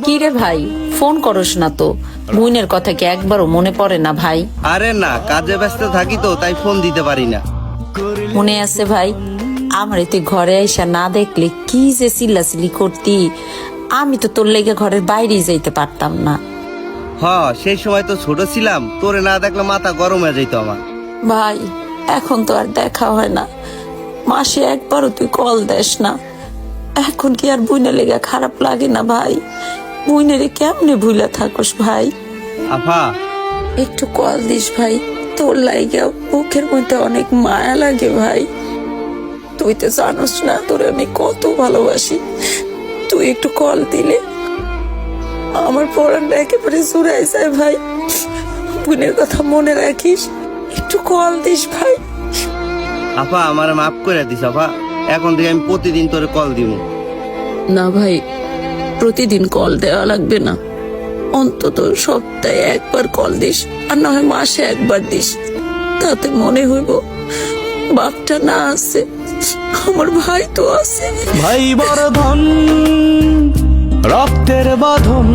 কি রে ভাই, ফোন করস না তো? বোনের কথা কি একবারও মনে পড়ে না ভাই? আরে না, কাজে ব্যস্ত থাকি তো তাই ফোন দিতে পারি না। মনে আছে ভাই, আমার তুই ঘরে আইসা না দেখলে কি যে চিল্লাচিল্লি করতি, আমি তো তোর লেগে ঘরের বাইরেই যাইতে পারতাম না। সেই সময় তো ছোট ছিলাম, তোরে না দেখলে মাথা গরম হয়ে যেত আমার। ভাই, এখন তো আর দেখা হয় না, মাসে একবারও তুই কল দেস না। এখন কি আর বুইনে লেগে খারাপ লাগে না ভাই? বুইনেরে কেমনে ভুলা থাকস ভাই? আফা, একটু কল দিস ভাই, তোর লাইগা বুকের মধ্যে অনেক মায়া লাগে ভাই। তুই তো জানোস না তোরে আমি কত ভালোবাসি। তুই একটু কল দিলে আমার পড়ানটা একেবারে জুড়াই যায় ভাই। বোনের কথা মনে রাখিস, একটু কল দিস ভাই। আফা আমার মাফ করে দিস আফা, এখন থেকে আমি প্রতিদিন তোরে কল দিব। না ভাই, প্রতিদিন কল দেওয়া লাগবে না, অন্তত সপ্তাহে একবার কল দিস, আর না হয় মাসে একবার দিস। তাতে মনে হইব বাপটা না আছে, আমার ভাই তো আছে। ভাই বড় ধন, রক্তের বাঁধন,